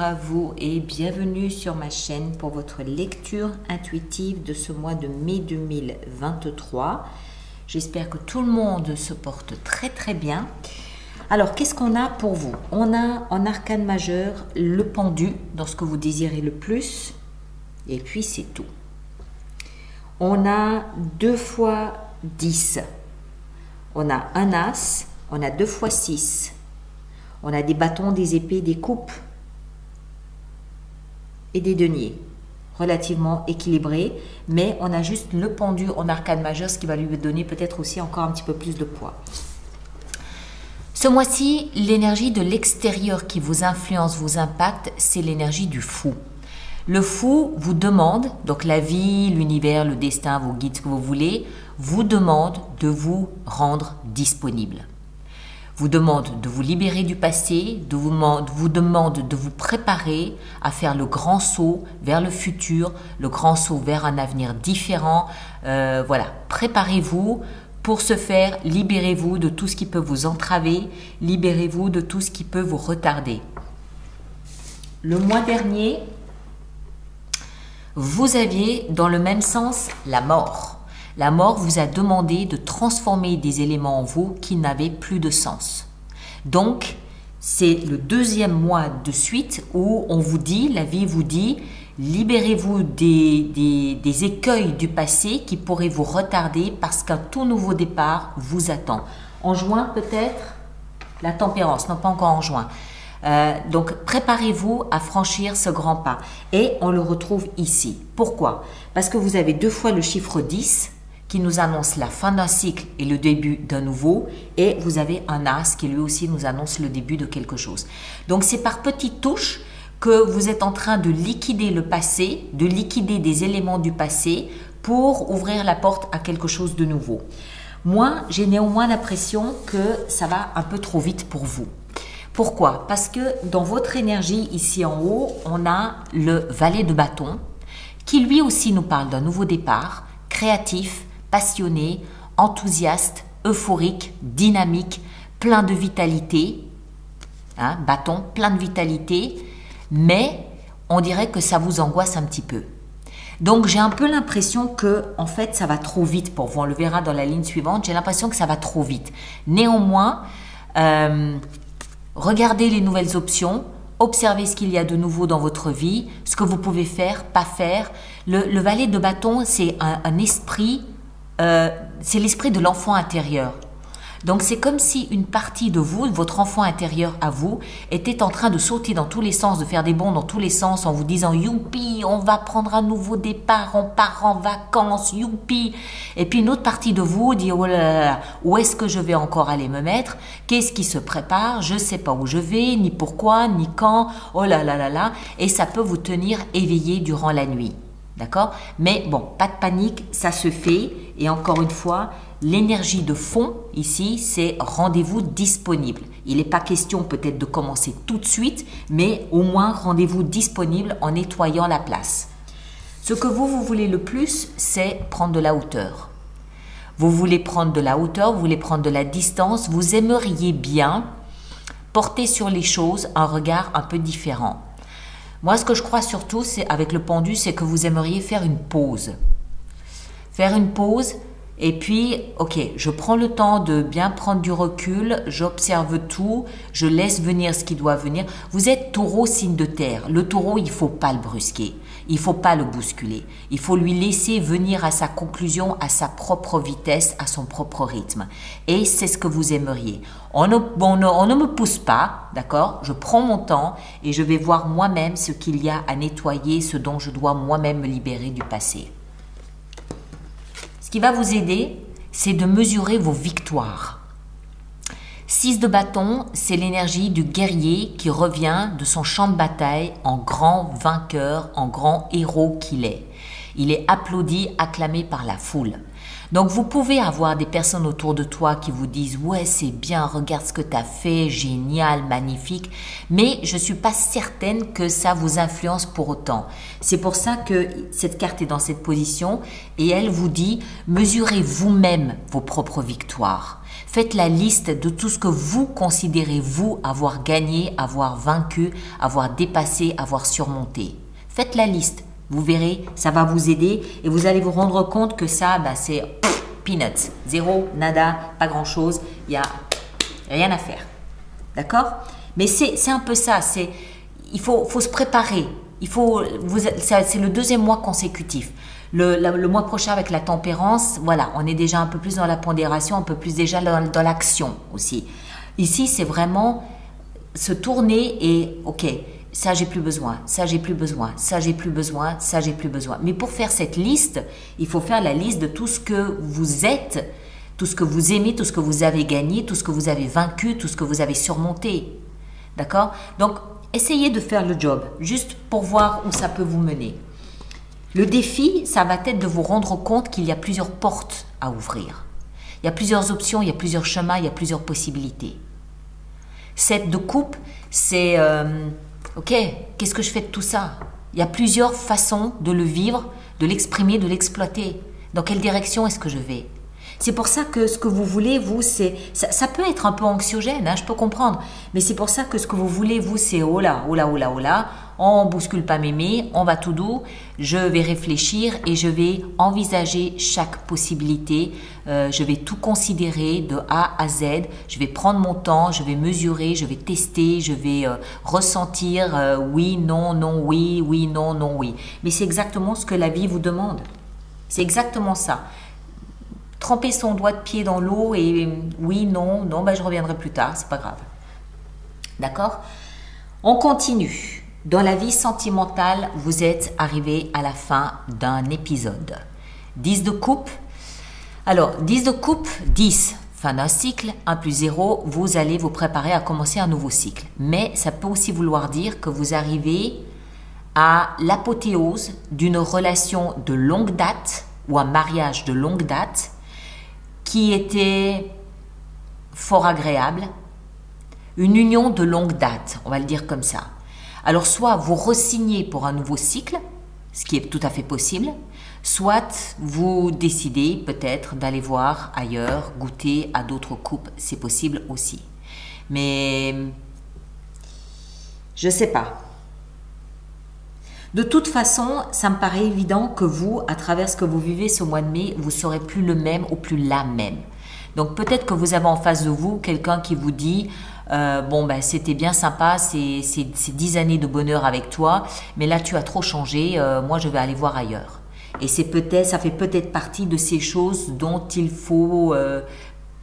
à vous et bienvenue sur ma chaîne pour votre lecture intuitive de ce mois de mai 2023. J'espère que tout le monde se porte très bien. Alors, qu'est-ce qu'on a pour vous? On a en arcane majeur le pendu dans ce que vous désirez le plus et puis c'est tout. On a 2 fois 10. On a un as, on a 2 fois 6. On a des bâtons, des épées, des coupes et des deniers, relativement équilibrés, mais on a juste le pendu en arcane majeur, ce qui va lui donner peut-être aussi encore un petit peu plus de poids. Ce mois-ci, l'énergie de l'extérieur qui vous influence, vous impacte, c'est l'énergie du fou. Le fou vous demande, donc la vie, l'univers, le destin, vos guides, ce que vous voulez, vous demande de vous rendre disponible. Vous demande de vous libérer du passé, vous demande de vous préparer à faire le grand saut vers le futur, le grand saut vers un avenir différent. Voilà, préparez-vous pour ce faire, libérez-vous de tout ce qui peut vous entraver, libérez-vous de tout ce qui peut vous retarder. Le mois dernier, vous aviez dans le même sens la mort. La mort vous a demandé de transformer des éléments en vous qui n'avaient plus de sens. Donc, c'est le 2e mois de suite où on vous dit, la vie vous dit, libérez-vous des écueils du passé qui pourraient vous retarder parce qu'un tout nouveau départ vous attend. En juin peut-être, la tempérance, non pas encore en juin. Donc, préparez-vous à franchir ce grand pas. Et on le retrouve ici. Pourquoi? Parce que vous avez 2 fois le chiffre 10 qui nous annonce la fin d'un cycle et le début d'un nouveau, et vous avez un as qui lui aussi nous annonce le début de quelque chose. Donc c'est par petites touches que vous êtes en train de liquider le passé, de liquider des éléments du passé pour ouvrir la porte à quelque chose de nouveau. Moi, j'ai néanmoins l'impression que ça va un peu trop vite pour vous. Pourquoi? Parce que dans votre énergie ici en haut, on a le valet de bâton qui lui aussi nous parle d'un nouveau départ, créatif, passionné, enthousiaste, euphorique, dynamique, plein de vitalité, bâton, plein de vitalité, mais on dirait que ça vous angoisse un petit peu. Donc j'ai un peu l'impression que en fait ça va trop vite pour vous, on le verra dans la ligne suivante, j'ai l'impression que ça va trop vite. Néanmoins, regardez les nouvelles options, observez ce qu'il y a de nouveau dans votre vie, ce que vous pouvez faire, pas faire. Le valet de bâton, c'est un esprit, c'est l'esprit de l'enfant intérieur. Donc c'est comme si une partie de vous, votre enfant intérieur à vous, était en train de sauter dans tous les sens, de faire des bonds dans tous les sens en vous disant « Youpi, on va prendre un nouveau départ, on part en vacances, youpi !» Et puis une autre partie de vous dit « Oh là là là, où est-ce que je vais encore aller me mettre? Qu'est-ce qui se prépare? Je ne sais pas où je vais, ni pourquoi, ni quand, oh là là là là !» Et ça peut vous tenir éveillé durant la nuit. D'accord? Mais bon, pas de panique, ça se fait. Et encore une fois, l'énergie de fond ici, c'est rendez-vous disponible. Il n'est pas question peut-être de commencer tout de suite, mais au moins rendez-vous disponible en nettoyant la place. Ce que vous voulez le plus, c'est prendre de la hauteur. Vous voulez prendre de la hauteur, vous voulez prendre de la distance, vous aimeriez bien porter sur les choses un regard un peu différent. Moi, ce que je crois surtout, c'est avec le pendu, c'est que vous aimeriez faire une pause. Faire une pause et puis, ok, je prends le temps de bien prendre du recul, j'observe tout, je laisse venir ce qui doit venir. Vous êtes taureau, signe de terre. Le taureau, il ne faut pas le brusquer, il ne faut pas le bousculer. Il faut lui laisser venir à sa conclusion, à sa propre vitesse, à son propre rythme. Et c'est ce que vous aimeriez. On ne me pousse pas, d'accord? Je prends mon temps et je vais voir moi-même ce qu'il y a à nettoyer, ce dont je dois moi-même me libérer du passé. Ce qui va vous aider, c'est de mesurer vos victoires. 6 de bâton, c'est l'énergie du guerrier qui revient de son champ de bataille en grand vainqueur, en grand héros qu'il est. Il est applaudi, acclamé par la foule. Donc vous pouvez avoir des personnes autour de toi qui vous disent « Ouais, c'est bien, regarde ce que tu as fait, génial, magnifique », mais je ne suis pas certaine que ça vous influence pour autant. C'est pour ça que cette carte est dans cette position et elle vous dit « Mesurez vous-même vos propres victoires ». Faites la liste de tout ce que vous considérez, vous, avoir gagné, avoir vaincu, avoir dépassé, avoir surmonté. Faites la liste. Vous verrez, ça va vous aider et vous allez vous rendre compte que ça, c'est peanuts. Zéro, nada, pas grand-chose. Il n'y a rien à faire. D'accord? Mais c'est un peu ça. Il faut se préparer. C'est le 2e mois consécutif. Le mois prochain avec la tempérance, voilà, on est déjà un peu plus dans la pondération, un peu plus déjà dans l'action aussi. Ici, c'est vraiment se tourner et ok, ça j'ai plus besoin, ça j'ai plus besoin, ça j'ai plus besoin, ça j'ai plus besoin. Mais pour faire cette liste, il faut faire la liste de tout ce que vous êtes, tout ce que vous aimez, tout ce que vous avez gagné, tout ce que vous avez vaincu, tout ce que vous avez surmonté. D'accord? Donc, essayez de faire le job, juste pour voir où ça peut vous mener. Le défi, ça va être de vous rendre compte qu'il y a plusieurs portes à ouvrir. Il y a plusieurs options, il y a plusieurs chemins, il y a plusieurs possibilités. 7 de coupe, c'est ok, qu'est-ce que je fais de tout ça? Il y a plusieurs façons de le vivre, de l'exprimer, de l'exploiter. Dans quelle direction est-ce que je vais? C'est pour ça que ce que vous voulez, vous, ça peut être un peu anxiogène, je peux comprendre. Mais c'est pour ça que ce que vous voulez, vous, c'est oh là, oh là, oh là, oh là. On bouscule pas mémé, on va tout doux. Je vais réfléchir et je vais envisager chaque possibilité. Je vais tout considérer de A à Z. Je vais prendre mon temps, je vais mesurer, je vais tester, je vais ressentir oui, non, non, oui, oui, non, non, oui. Mais c'est exactement ce que la vie vous demande. C'est exactement ça. Tremper son doigt de pied dans l'eau et oui, non, non, je reviendrai plus tard, c'est pas grave. D'accord? On continue. Dans la vie sentimentale, vous êtes arrivé à la fin d'un épisode. 10 de coupe. Alors, 10 de coupe, 10, fin d'un cycle, 1 plus 0, vous allez vous préparer à commencer un nouveau cycle. Mais ça peut aussi vouloir dire que vous arrivez à l'apothéose d'une relation de longue date ou un mariage de longue date qui était fort agréable, une union de longue date, on va le dire comme ça. Alors soit vous re-signez pour un nouveau cycle, ce qui est tout à fait possible, soit vous décidez peut-être d'aller voir ailleurs, goûter à d'autres couples, c'est possible aussi. Mais je ne sais pas. De toute façon, ça me paraît évident que vous, à travers ce que vous vivez ce mois de mai, vous ne serez plus le même ou plus la même. Donc peut-être que vous avez en face de vous quelqu'un qui vous dit c'était bien sympa, c'est 10 années de bonheur avec toi, mais là tu as trop changé, moi je vais aller voir ailleurs. Et ça fait peut-être partie de ces choses dont il faut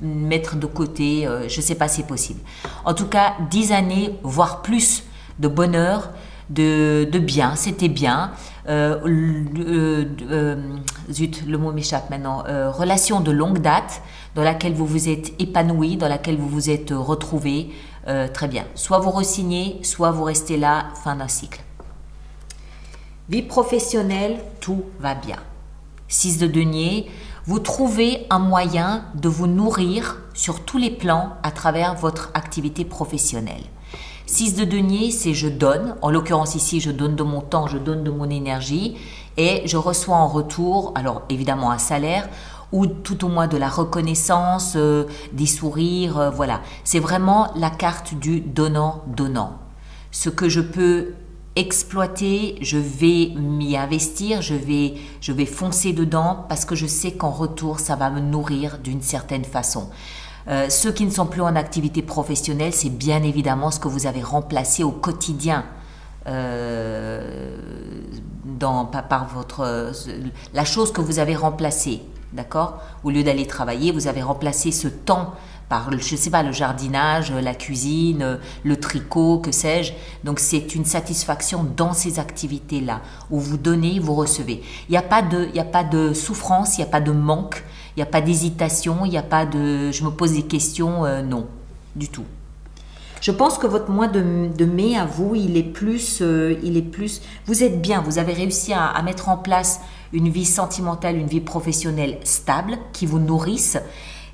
mettre de côté, je ne sais pas si c'est possible. En tout cas, 10 années, voire plus de bonheur, de bien, c'était bien. Zut, le mot m'échappe maintenant. Relation de longue date dans laquelle vous vous êtes épanoui, dans laquelle vous vous êtes retrouvé. Très bien. Soit vous re-signez, soit vous restez là, fin d'un cycle. Vie professionnelle, tout va bien. 6 de denier, vous trouvez un moyen de vous nourrir sur tous les plans à travers votre activité professionnelle. 6 de denier, c'est je donne. En l'occurrence ici, je donne de mon temps, je donne de mon énergie et je reçois en retour, alors évidemment un salaire ou tout au moins de la reconnaissance, des sourires, voilà. C'est vraiment la carte du donnant-donnant. Ce que je peux exploiter, je vais m'y investir, je vais foncer dedans parce que je sais qu'en retour, ça va me nourrir d'une certaine façon. Ceux qui ne sont plus en activité professionnelle, c'est bien évidemment ce que vous avez remplacé au quotidien la chose que vous avez remplacée, d'accord? Au lieu d'aller travailler, vous avez remplacé ce temps par, je sais pas, le jardinage, la cuisine, le tricot, que sais-je. Donc c'est une satisfaction dans ces activités-là où vous donnez, vous recevez. Il n'y a pas de souffrance, il n'y a pas de manque. Il n'y a pas d'hésitation, il n'y a pas de « je me pose des questions », non, du tout. Je pense que votre mois de mai, à vous, il est plus, vous êtes bien, vous avez réussi à mettre en place une vie sentimentale, une vie professionnelle stable, qui vous nourrisse.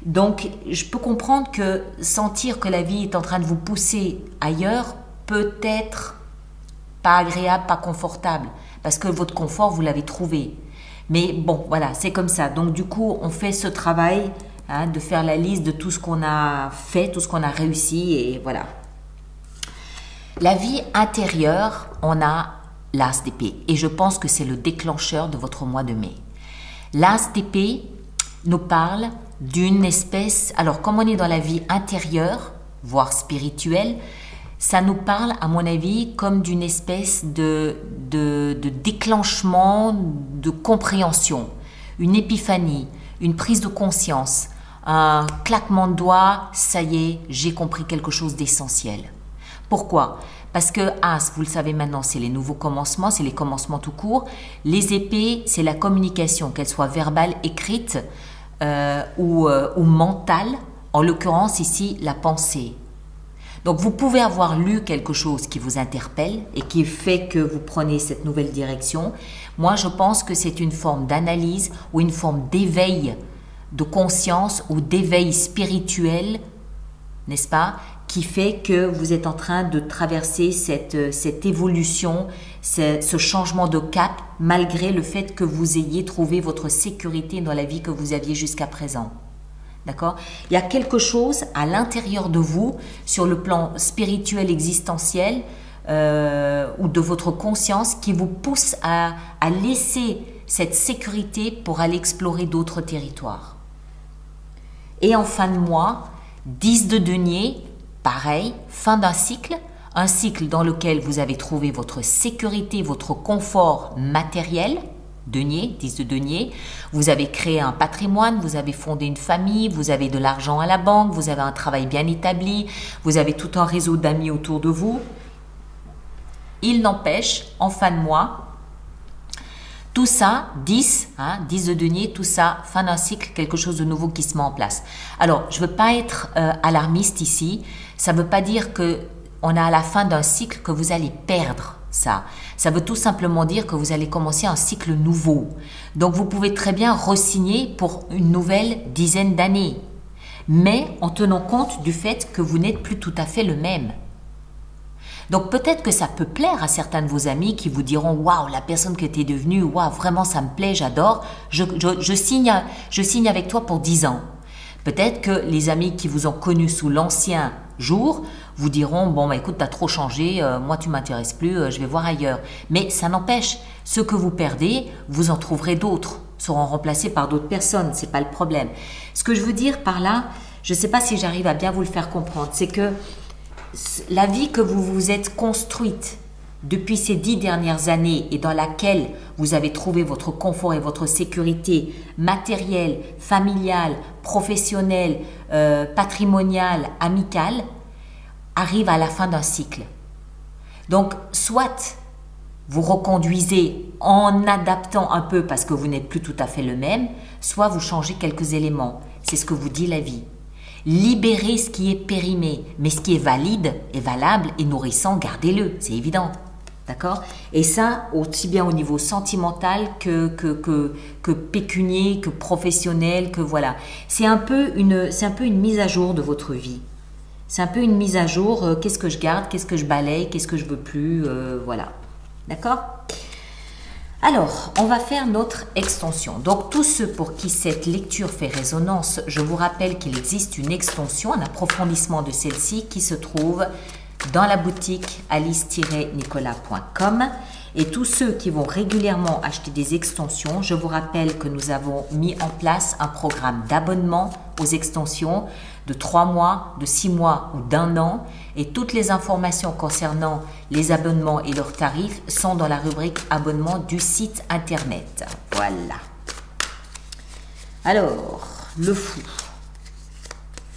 Donc, je peux comprendre que sentir que la vie est en train de vous pousser ailleurs peut être pas agréable, pas confortable, parce que votre confort, vous l'avez trouvé. Mais bon, voilà, c'est comme ça. Donc du coup, on fait ce travail hein, de faire la liste de tout ce qu'on a fait, tout ce qu'on a réussi, et voilà. La vie intérieure, on a l'as d'épée, et je pense que c'est le déclencheur de votre mois de mai. L'as d'épée nous parle d'une espèce, alors comme on est dans la vie intérieure, voire spirituelle, ça nous parle, à mon avis, comme d'une espèce de déclenchement, de compréhension, une épiphanie, une prise de conscience, un claquement de doigts, ça y est, j'ai compris quelque chose d'essentiel. Pourquoi? Parce que As, vous le savez maintenant, c'est les nouveaux commencements, c'est les commencements tout court. Les épées, c'est la communication, qu'elle soit verbale, écrite ou mentale. En l'occurrence, ici, la pensée. Donc, vous pouvez avoir lu quelque chose qui vous interpelle et qui fait que vous prenez cette nouvelle direction. Moi, je pense que c'est une forme d'analyse ou une forme d'éveil de conscience ou d'éveil spirituel, n'est-ce pas, qui fait que vous êtes en train de traverser cette évolution, ce changement de cap, malgré le fait que vous ayez trouvé votre sécurité dans la vie que vous aviez jusqu'à présent. D'accord? Il y a quelque chose à l'intérieur de vous, sur le plan spirituel existentiel ou de votre conscience, qui vous pousse à laisser cette sécurité pour aller explorer d'autres territoires. Et en fin de mois, 10 de denier, pareil, fin d'un cycle, un cycle dans lequel vous avez trouvé votre sécurité, votre confort matériel, denier, 10 de denier, vous avez créé un patrimoine, vous avez fondé une famille, vous avez de l'argent à la banque, vous avez un travail bien établi, vous avez tout un réseau d'amis autour de vous. Il n'empêche, en fin de mois, tout ça, 10 de denier, tout ça, fin d'un cycle, quelque chose de nouveau qui se met en place. Alors, je ne veux pas être alarmiste ici, ça ne veut pas dire qu'on est à la fin d'un cycle que vous allez perdre ça. Ça veut tout simplement dire que vous allez commencer un cycle nouveau. Donc, vous pouvez très bien re-signer pour une nouvelle dizaine d'années, mais en tenant compte du fait que vous n'êtes plus tout à fait le même. Donc peut-être que ça peut plaire à certains de vos amis qui vous diront « Waouh, la personne que tu es devenue, waouh, vraiment ça me plaît, j'adore, je signe avec toi pour 10 ans ». Peut-être que les amis qui vous ont connu sous l'ancien jour vous diront « Bon, bah, écoute, tu as trop changé, moi tu m'intéresses plus, je vais voir ailleurs ». Mais ça n'empêche, ce que vous perdez, vous en trouverez d'autres, seront remplacés par d'autres personnes, ce n'est pas le problème. Ce que je veux dire par là, je ne sais pas si j'arrive à bien vous le faire comprendre, c'est que la vie que vous vous êtes construite depuis ces 10 dernières années et dans laquelle vous avez trouvé votre confort et votre sécurité matérielle, familiale, professionnelle, patrimoniale, amicale, arrive à la fin d'un cycle. Donc, soit vous reconduisez en adaptant un peu parce que vous n'êtes plus tout à fait le même, soit vous changez quelques éléments. C'est ce que vous dit la vie. Libérez ce qui est périmé, mais ce qui est valide et valable et nourrissant, gardez-le, c'est évident. D'accord? Et ça, aussi bien au niveau sentimental que pécunier, que professionnel, que voilà. C'est un peu une mise à jour de votre vie. C'est un peu une mise à jour, qu'est-ce que je garde, qu'est-ce que je balaye, qu'est-ce que je veux plus, voilà. D'accord? Alors, on va faire notre extension. Donc, tous ceux pour qui cette lecture fait résonance, je vous rappelle qu'il existe une extension, un approfondissement de celle-ci qui se trouve dans la boutique alice-nicolas.com. Et tous ceux qui vont régulièrement acheter des extensions, je vous rappelle que nous avons mis en place un programme d'abonnement aux extensions de 3 mois, de 6 mois ou d'1 an. Et toutes les informations concernant les abonnements et leurs tarifs sont dans la rubrique abonnement du site internet. Voilà. Alors, le fou.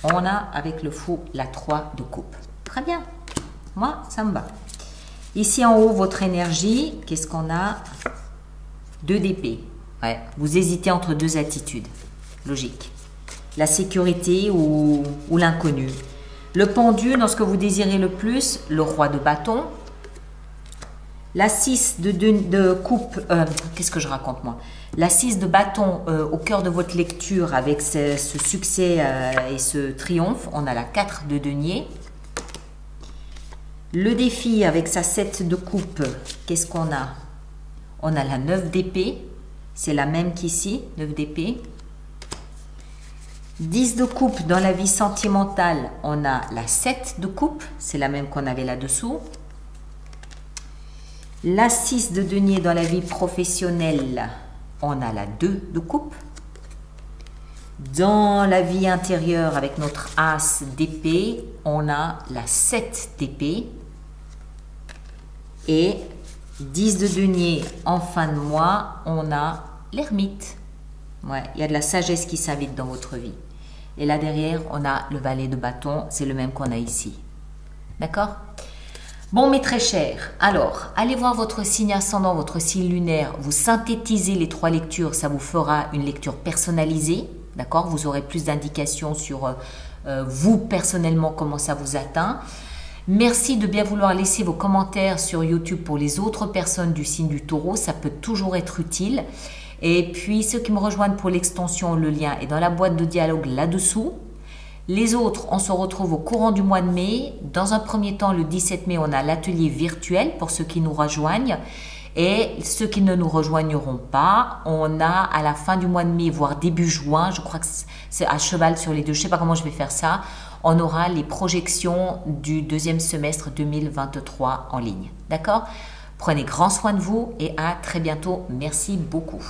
On a avec le fou la 3 de coupe. Très bien. Moi, ça me va. Ici en haut, votre énergie, qu'est-ce qu'on a? 2 d'épée. Ouais, vous hésitez entre 2 attitudes. Logique. La sécurité ou l'inconnu. Le pendu, dans ce que vous désirez le plus, le roi de bâton. La 6 de coupe, qu'est-ce que je raconte moi? La 6 de bâton au cœur de votre lecture avec ce succès et ce triomphe. On a la 4 de denier. Le défi avec sa 7 de coupe, qu'est-ce qu'on a? On a la 9 d'épée, c'est la même qu'ici, 9 d'épée. 10 de coupe dans la vie sentimentale, on a la 7 de coupe, c'est la même qu'on avait là-dessous. La 6 de denier dans la vie professionnelle, on a la 2 de coupe. Dans la vie intérieure, avec notre as d'épée, on a la 7 d'épée. Et 10 de denier en fin de mois, on a l'ermite. Ouais, il y a de la sagesse qui s'invite dans votre vie. Et là derrière, on a le valet de bâton, c'est le même qu'on a ici. D'accord? Bon, mes très chers, alors, allez voir votre signe ascendant, votre signe lunaire. Vous synthétisez les 3 lectures, ça vous fera une lecture personnalisée. D'accord? Vous aurez plus d'indications sur vous personnellement, comment ça vous atteint. Merci de bien vouloir laisser vos commentaires sur YouTube pour les autres personnes du signe du Taureau. Ça peut toujours être utile. Et puis, ceux qui me rejoignent pour l'extension, le lien est dans la boîte de dialogue là-dessous. Les autres, on se retrouve au courant du mois de mai. Dans un premier temps, le 17 mai, on a l'atelier virtuel pour ceux qui nous rejoignent. Et ceux qui ne nous rejoigneront pas, on a à la fin du mois de mai, voire début juin, je crois que c'est à cheval sur les deux, je ne sais pas comment je vais faire ça, on aura les projections du deuxième semestre 2023 en ligne. D'accord? Prenez grand soin de vous et à très bientôt. Merci beaucoup.